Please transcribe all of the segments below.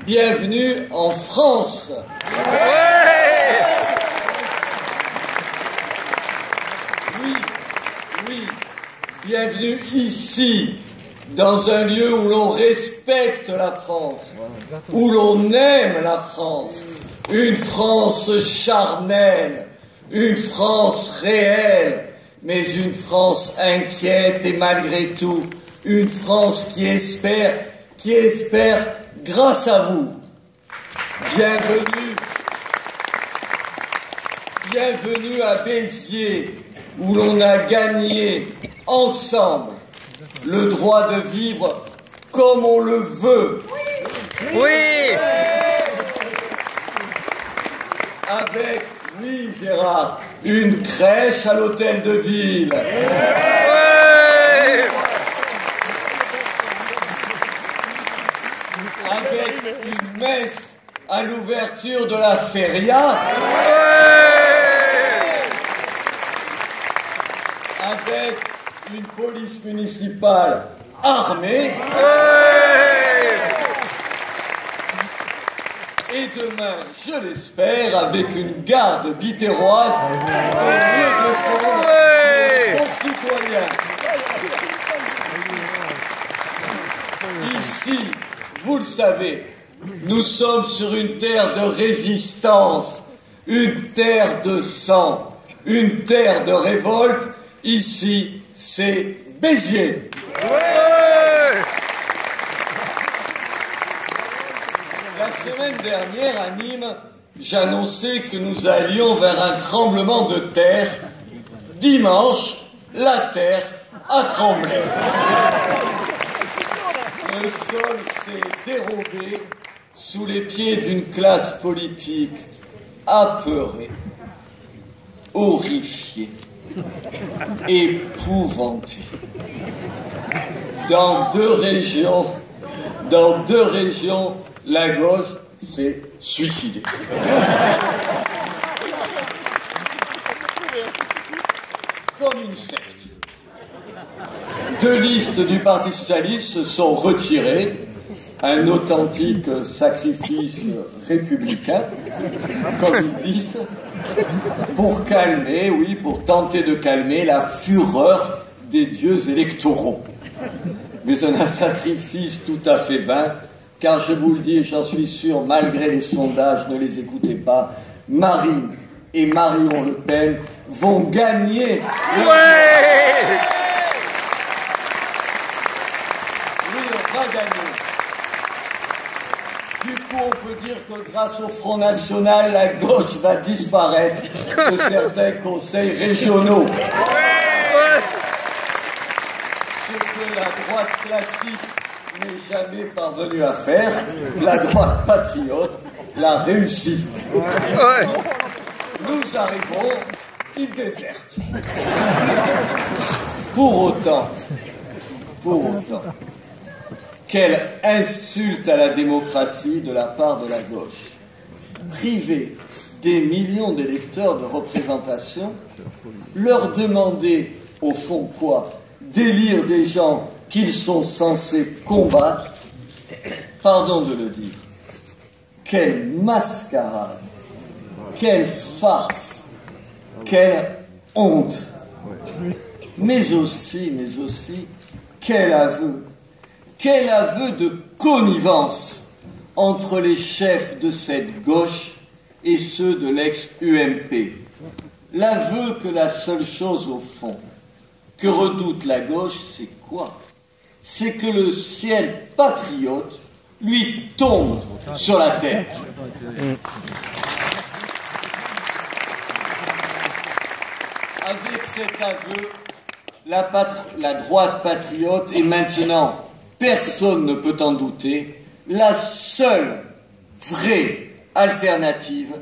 Bienvenue en France. Oui, bienvenue ici, dans un lieu où l'on respecte la France, où l'on aime la France, une France charnelle, une France réelle, mais une France inquiète et malgré tout, une France qui espère grâce à vous. Bienvenue à Béziers, où l'on a gagné ensemble le droit de vivre comme on le veut. Oui. Avec, oui Gérard, une crèche à l'hôtel de ville. Avec une messe à l'ouverture de la feria. Avec une police municipale armée. Et demain, je l'espère, avec une garde bitéroise au mieux défendre nos concitoyens. Ici, vous le savez, nous sommes sur une terre de résistance, une terre de sang, une terre de révolte. Ici, c'est Béziers. La semaine dernière, à Nîmes, j'annonçais que nous allions vers un tremblement de terre. Dimanche, la terre a tremblé. Le sol s'est dérobé sous les pieds d'une classe politique apeurée, horrifiée, épouvantée. Dans deux régions, la gauche s'est suicidée. Comme une secte. Deux listes du Parti socialiste se sont retirées, un authentique sacrifice républicain, comme ils disent, pour tenter de calmer la fureur des dieux électoraux. Mais un sacrifice tout à fait vain, car je vous le dis, et j'en suis sûr, malgré les sondages, ne les écoutez pas, Marine et Marion Le Pen vont gagner. Oui, on va gagner. Du coup, on peut dire que grâce au Front National, la gauche va disparaître de certains conseils régionaux. Ce que la droite classique n'est jamais parvenue à faire, la droite patriote l'a réussi. Nous arrivons, ils désertent. Pour autant, quelle insulte à la démocratie de la part de la gauche. Priver des millions d'électeurs de représentation, leur demander, au fond quoi, d'élire des gens qu'ils sont censés combattre, pardon de le dire, quelle mascarade, quelle farce, quelle honte, mais aussi, quel aveu de connivence entre les chefs de cette gauche et ceux de l'ex-UMP. L'aveu que la seule chose au fond que redoute la gauche, c'est quoi? C'est que le ciel patriote lui tombe sur la tête. Avec cet aveu, la droite patriote est maintenant, personne ne peut en douter, la seule vraie alternative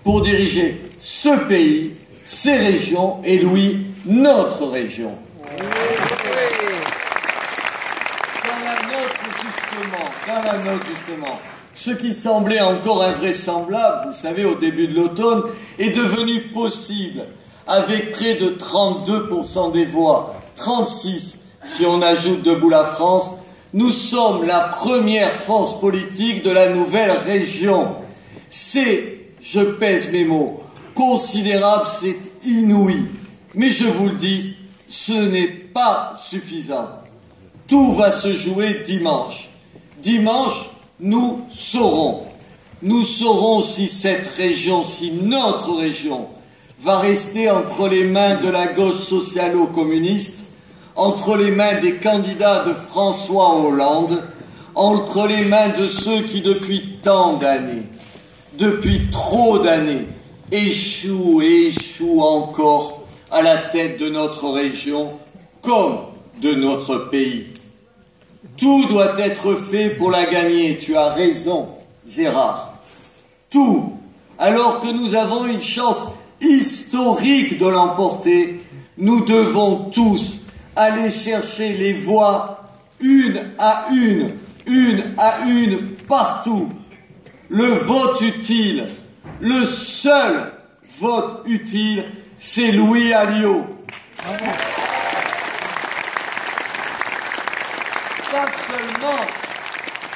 pour diriger ce pays, ces régions et oui, notre région. Dans la nôtre, justement, ce qui semblait encore invraisemblable, vous savez, au début de l'automne, est devenu possible, avec près de 32% des voix, 36% si on ajoute Debout la France, Nous sommes la première force politique de la nouvelle région. C'est, je pèse mes mots, considérable, c'est inouï. Mais je vous le dis, ce n'est pas suffisant. Tout va se jouer dimanche. Dimanche, nous saurons. Nous saurons si cette région, si notre région, va rester entre les mains de la gauche socialo-communiste, entre les mains des candidats de François Hollande, entre les mains de ceux qui depuis tant d'années, depuis trop d'années, échouent et échouent encore à la tête de notre région comme de notre pays. Tout doit être fait pour la gagner, tu as raison, Gérard. Tout, alors que nous avons une chance historique de l'emporter, nous devons tous aller chercher les voix une à une, partout. Le vote utile, le seul vote utile, c'est Louis Alliot.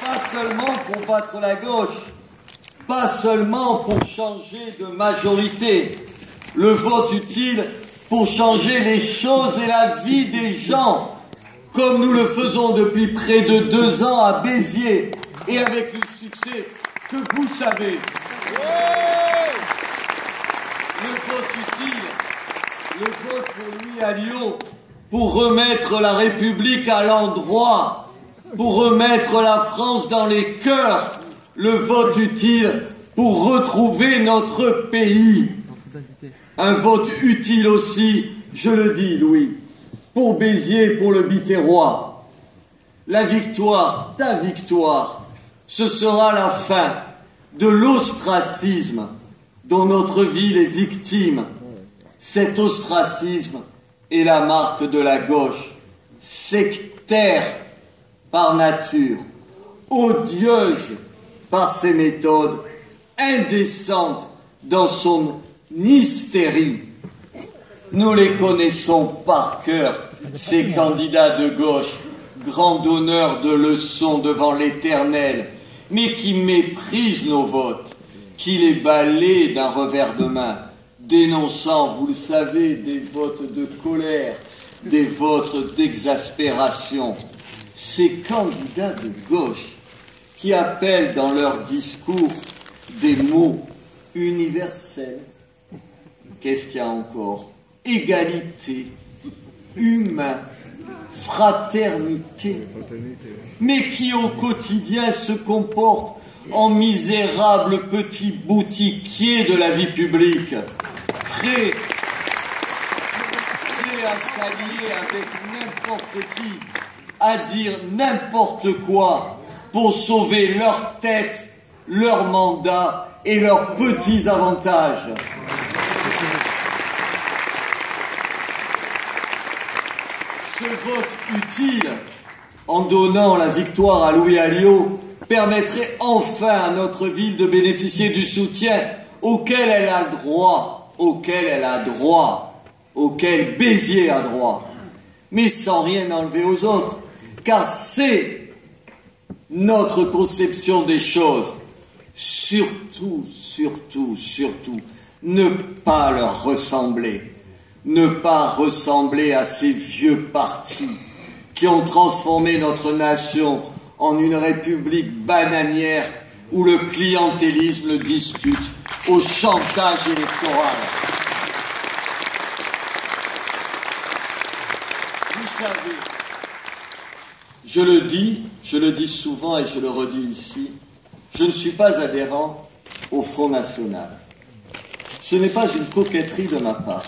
Pas seulement pour battre la gauche, pas seulement pour changer de majorité, le vote utile pour changer les choses et la vie des gens, comme nous le faisons depuis près de 2 ans à Béziers, et avec le succès que vous savez. Le vote utile, le vote pour Louis Alliot, pour remettre la République à l'endroit, pour remettre la France dans les cœurs, le vote utile pour retrouver notre pays. Un vote utile aussi, je le dis, Louis, pour Béziers, pour le Biterrois. La victoire, ta victoire, ce sera la fin de l'ostracisme dont notre ville est victime. Cet ostracisme est la marque de la gauche, sectaire par nature, odieuse par ses méthodes, indécente dans son hystérie. Nous les connaissons par cœur, ces candidats de gauche, grands donneurs de leçons devant l'Éternel, mais qui méprisent nos votes, qui les balayent d'un revers de main, dénonçant, vous le savez, des votes de colère, des votes d'exaspération. Ces candidats de gauche qui appellent dans leur discours des mots universels. Qu'est-ce qu'il y a encore? Égalité, humain, fraternité, mais qui au quotidien se comportent en misérables petits boutiquiers de la vie publique, prêts à s'allier avec n'importe qui, à dire n'importe quoi pour sauver leur tête, leur mandat et leurs petits avantages. Ce vote utile, en donnant la victoire à Louis Alliot, permettrait enfin à notre ville de bénéficier du soutien auquel elle a droit, auquel Béziers a droit, mais sans rien enlever aux autres, car c'est notre conception des choses. Surtout, ne pas leur ressembler. Ne pas ressembler à ces vieux partis qui ont transformé notre nation en une république bananière où le clientélisme le dispute au chantage électoral. Vous savez, je le dis souvent et je le redis ici, je ne suis pas adhérent au Front National. Ce n'est pas une coquetterie de ma part.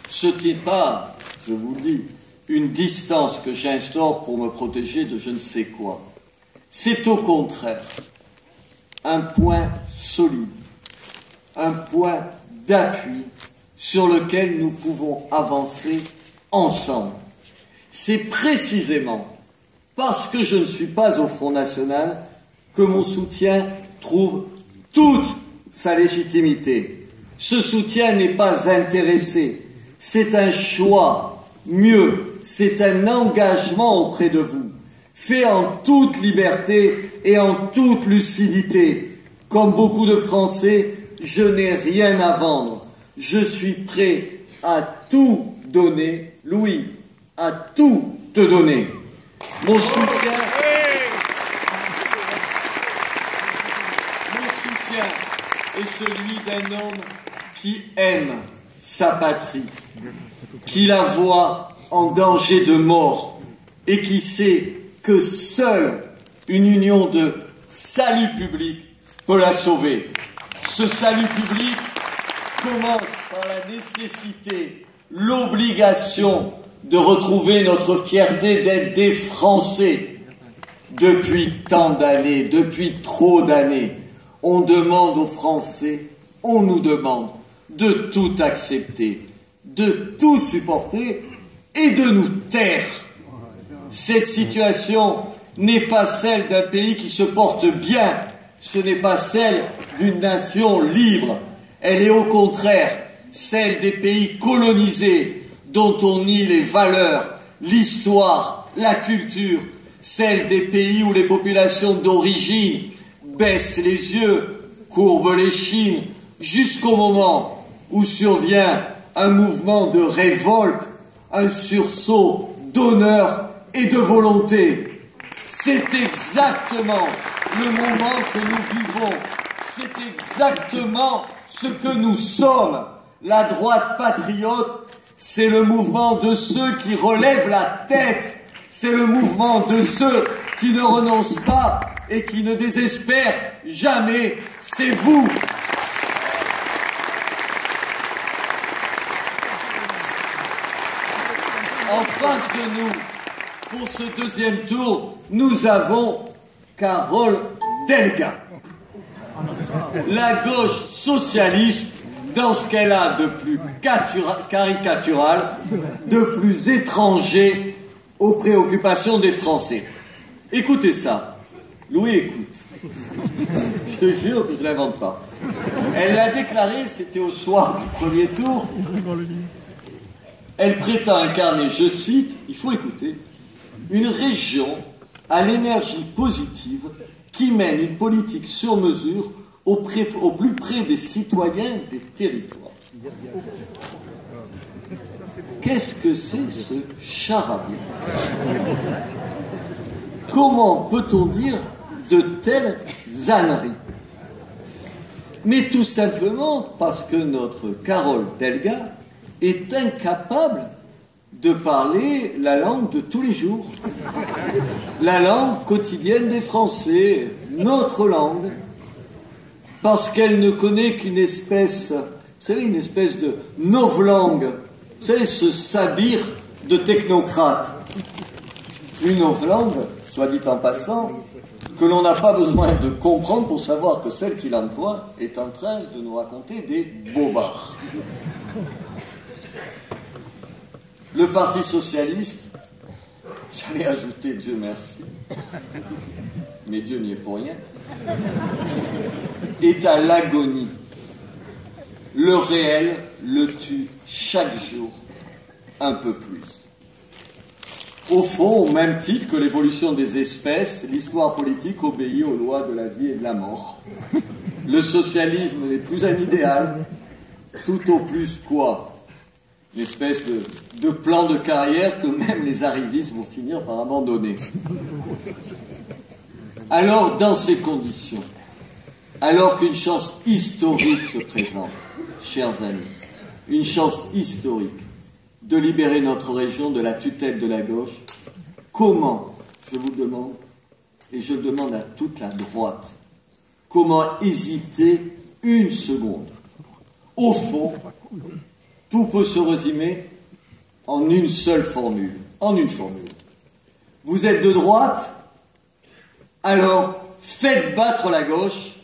Ce n'est pas, je vous le dis, une distance que j'instaure pour me protéger de je ne sais quoi. C'est au contraire un point solide, un point d'appui sur lequel nous pouvons avancer ensemble. C'est précisément parce que je ne suis pas au Front National que mon soutien trouve toute sa légitimité. Ce soutien n'est pas intéressé, c'est un choix, mieux, c'est un engagement auprès de vous. fait en toute liberté et en toute lucidité. Comme beaucoup de Français, je n'ai rien à vendre. Je suis prêt à tout donner, Louis, à tout te donner. Mon soutien est celui d'un homme qui aime sa patrie, qui la voit en danger de mort et qui sait que seule une union de salut public peut la sauver. Ce salut public commence par la nécessité, l'obligation de retrouver notre fierté d'être des Français. Depuis tant d'années, depuis trop d'années, on demande aux Français, on nous demande de tout accepter, de tout supporter et de nous taire. Cette situation n'est pas celle d'un pays qui se porte bien, ce n'est pas celle d'une nation libre. Elle est au contraire celle des pays colonisés dont on nie les valeurs, l'histoire, la culture, celle des pays où les populations d'origine baissent les yeux, courbent les chines, jusqu'au moment où survient un mouvement de révolte, un sursaut d'honneur et de volonté. C'est exactement le moment que nous vivons. C'est exactement ce que nous sommes. La droite patriote, c'est le mouvement de ceux qui relèvent la tête. C'est le mouvement de ceux qui ne renoncent pas et qui ne désespèrent jamais. C'est vous. En face de nous, pour ce deuxième tour, nous avons Carole Delga. La gauche socialiste, dans ce qu'elle a de plus caricatural, de plus étranger aux préoccupations des Français. Écoutez ça. Louis, écoute. Je te jure que je ne l'invente pas. Elle l'a déclaré, c'était au soir du premier tour. Elle prétend incarner, je cite, il faut écouter, une région à l'énergie positive qui mène une politique sur mesure au plus près des citoyens des territoires. Qu'est-ce que c'est ce charabia? Comment peut-on dire de telles âneries? Mais tout simplement parce que notre Carole Delga est incapable de parler la langue de tous les jours, la langue quotidienne des Français, notre langue, parce qu'elle ne connaît qu'une espèce, vous savez, une espèce de novlangue, vous savez, ce sabir de technocrate. Une novlangue, soit dit en passant, que l'on n'a pas besoin de comprendre pour savoir que celle qui l'emploie est en train de nous raconter des bobards. Le Parti socialiste, j'allais ajouter Dieu merci, mais Dieu n'y est pour rien, est à l'agonie. Le réel le tue chaque jour un peu plus. Au fond, au même titre que l'évolution des espèces, l'histoire politique obéit aux lois de la vie et de la mort. Le socialisme n'est plus un idéal, tout au plus quoi? Une espèce de plan de carrière que même les arrivistes vont finir par abandonner. Alors, dans ces conditions, alors qu'une chance historique se présente, chers amis, une chance historique de libérer notre région de la tutelle de la gauche, comment, je vous demande, et je le demande à toute la droite, comment hésiter une seconde? Au fond, tout peut se résumer en une seule formule, en une formule. Vous êtes de droite, alors faites battre la gauche,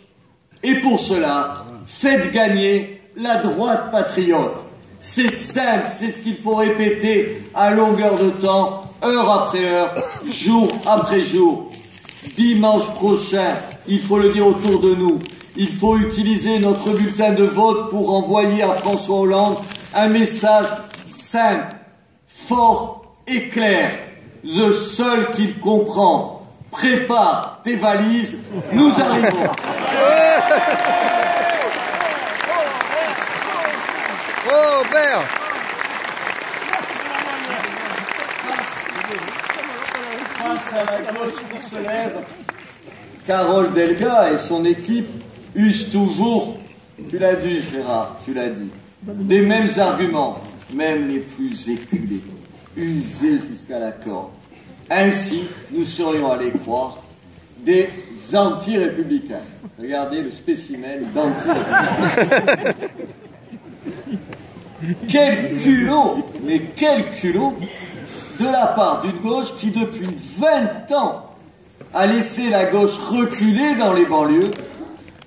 et pour cela, faites gagner la droite patriote. C'est simple, c'est ce qu'il faut répéter à longueur de temps, heure après heure, jour après jour. Dimanche prochain, il faut le dire autour de nous, il faut utiliser notre bulletin de vote pour envoyer à François Hollande un message simple, fort et clair. le seul qu'il comprend. Prépare tes valises, nous arrivons. Oh, père! Face à la gauche qui se lève, Carole Delga et son équipe usent toujours, tu l'as dit Gérard, tu l'as dit, des mêmes arguments, même les plus éculés, usés jusqu'à la corde. Ainsi, nous serions allés croire des anti-républicains. Regardez le spécimen d'anti-républicains. Quel culot, mais quel culot de la part d'une gauche qui, depuis 20 ans, a laissé la gauche reculer dans les banlieues,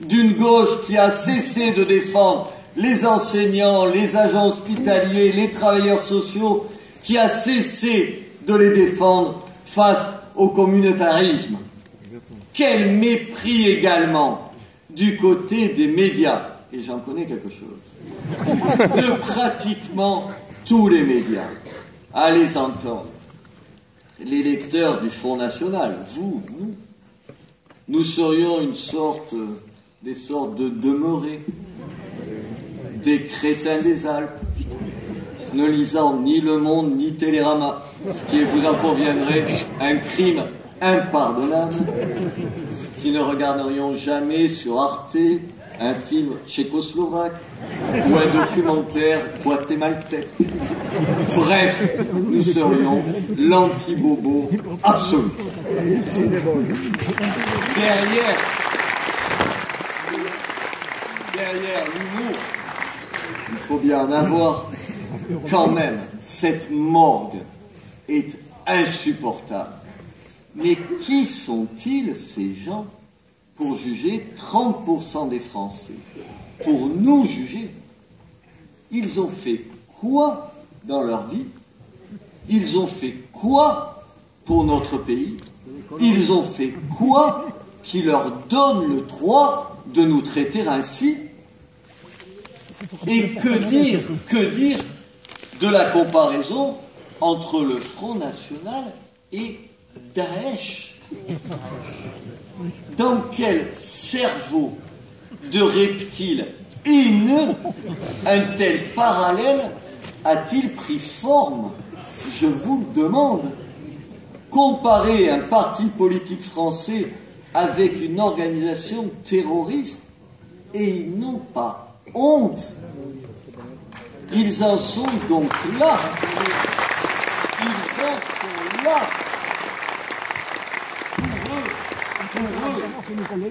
d'une gauche qui a cessé de défendre les enseignants, les agents hospitaliers, les travailleurs sociaux, qui a cessé de les défendre face au communautarisme. Quel mépris également du côté des médias, et j'en connais quelque chose, de pratiquement tous les médias, à les entendre. Les lecteurs du Front National, vous, nous serions des sortes de demeurés, des crétins des Alpes, ne lisant ni Le Monde ni Télérama, ce qui est, vous en conviendrez, un crime impardonnable, qui ne regarderions jamais sur Arte un film tchécoslovaque ou un documentaire guatémaltèque. Bref, nous serions l'anti-bobo absolu. Derrière l'humour, il faut bien en avoir, quand même, cette morgue est insupportable. Mais qui sont-ils, ces gens, pour juger 30% des Français? Pour nous juger? Ils ont fait quoi dans leur vie? Ils ont fait quoi pour notre pays? Ils ont fait quoi qui leur donne le droit de nous traiter ainsi? Et que dire de la comparaison entre le Front National et Daesh? Dans quel cerveau de reptile haineux un tel parallèle a-t-il pris forme? Je vous le demande. Comparer un parti politique français avec une organisation terroriste, et ils n'ont pas honte. Ils en sont donc là. Ils en sont là.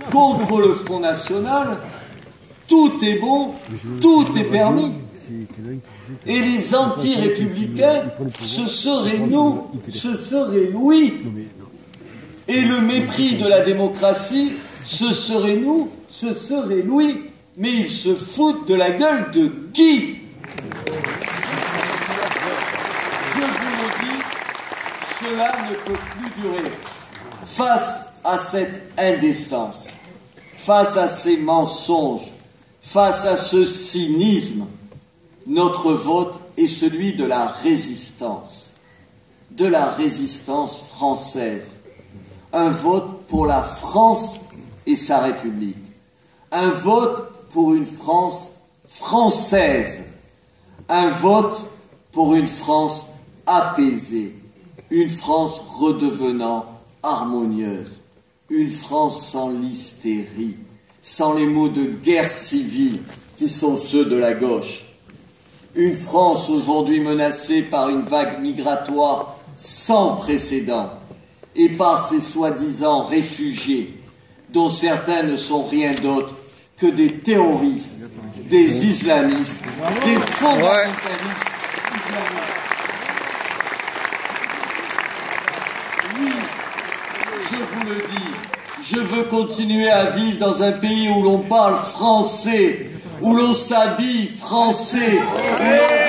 Pour eux, contre le Front National, tout est bon, tout est permis. Et les anti-républicains, ce serait nous, ce serait Louis. Et le mépris de la démocratie, ce serait nous, ce serait Louis. Mais ils se foutent de la gueule de qui? Je vous le dis, cela ne peut plus durer. Face à cette indécence, face à ces mensonges, face à ce cynisme, notre vote est celui de la résistance française. Un vote pour la France et sa République. Un vote pour une France française. Un vote pour une France apaisée. Une France redevenant harmonieuse. Une France sans l'hystérie, sans les mots de guerre civile qui sont ceux de la gauche. Une France aujourd'hui menacée par une vague migratoire sans précédent et par ces soi-disant réfugiés dont certains ne sont rien d'autre que des terroristes, des islamistes, des fondamentalistes islamistes. Oui, je vous le dis, je veux continuer à vivre dans un pays où l'on parle français, où l'on s'habille français, où l'on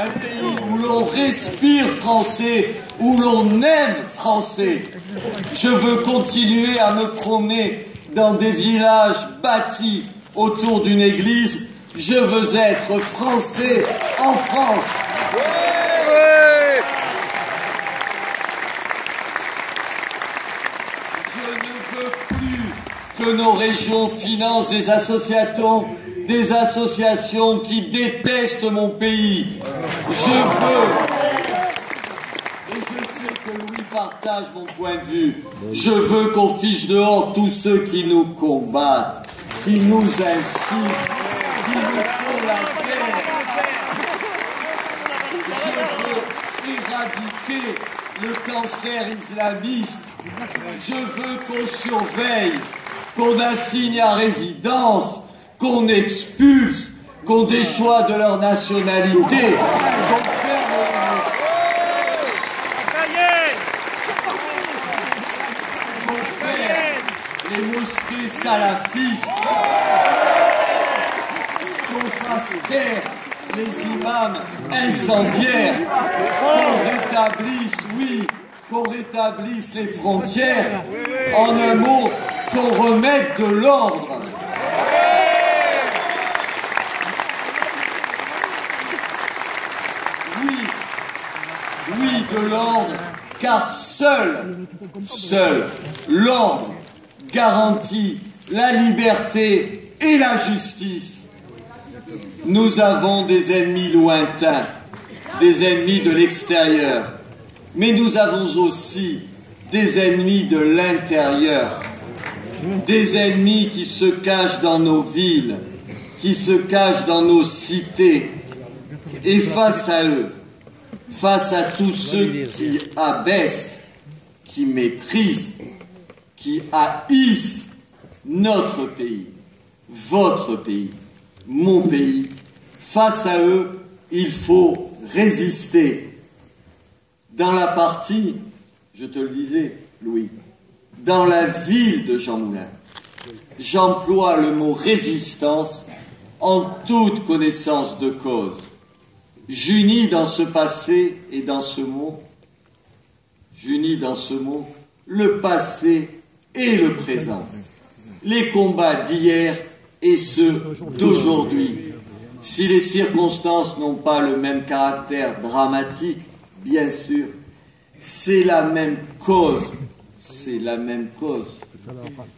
un pays où l'on respire français, où l'on aime français. Je veux continuer à me promener dans des villages bâtis autour d'une église. Je veux être français en France. Je ne veux plus que nos régions financent des associations qui détestent mon pays. Je veux, et je sais que Louis partage mon point de vue, je veux qu'on fiche dehors tous ceux qui nous combattent, qui nous insultent, qui nous font la guerre. Je veux éradiquer le cancer islamiste. Je veux qu'on surveille, qu'on assigne à résidence, qu'on expulse, qu'on déchoit de leur nationalité, qu'on ferme les mosquées salafistes, qu'on fasse taire les imams incendiaires, qu'on rétablisse les frontières, en un mot, qu'on remette de l'ordre. Oui, de l'ordre, car seul l'ordre garantit la liberté et la justice. Nous avons des ennemis lointains, des ennemis de l'extérieur, mais nous avons aussi des ennemis de l'intérieur, des ennemis qui se cachent dans nos villes, qui se cachent dans nos cités. Et face à eux, face à tous ceux qui abaissent, qui méprisent, qui haïssent notre pays, votre pays, mon pays, face à eux, il faut résister. Dans la partie, je te le disais, Louis, dans la ville de Jean Moulin, j'emploie le mot résistance en toute connaissance de cause. J'unis dans ce passé et dans ce mot, le passé et le présent, les combats d'hier et ceux d'aujourd'hui. Si les circonstances n'ont pas le même caractère dramatique, bien sûr, c'est la même cause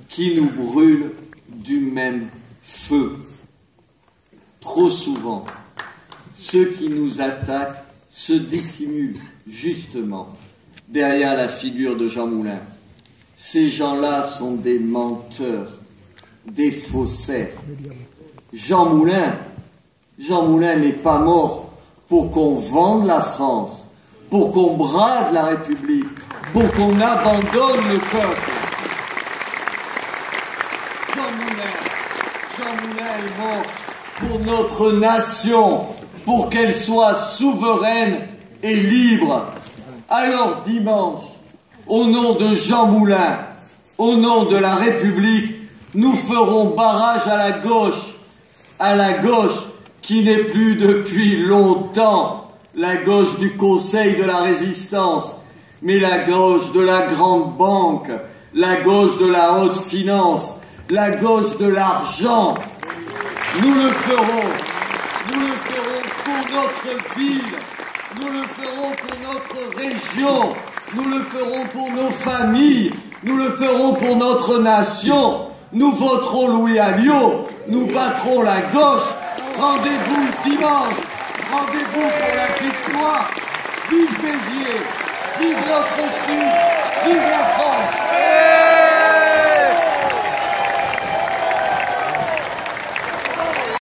qui nous brûle du même feu. Trop souvent, ceux qui nous attaquent se dissimulent justement derrière la figure de Jean Moulin. Ces gens-là sont des menteurs, des faussaires. Jean Moulin n'est pas mort pour qu'on vende la France, pour qu'on brade la République, pour qu'on abandonne le peuple. Jean Moulin est mort pour notre nation, pour qu'elle soit souveraine et libre. Alors dimanche, au nom de Jean Moulin, au nom de la République, nous ferons barrage à la gauche qui n'est plus depuis longtemps la gauche du Conseil de la Résistance, mais la gauche de la grande banque, la gauche de la haute finance, la gauche de l'argent. Nous le ferons pour notre ville, nous le ferons pour notre région, nous le ferons pour nos familles, nous le ferons pour notre nation. Nous voterons Louis Alliot, nous battrons la gauche. Rendez-vous dimanche, rendez-vous pour la victoire. Vive Béziers, vive notre Sud, vive la France.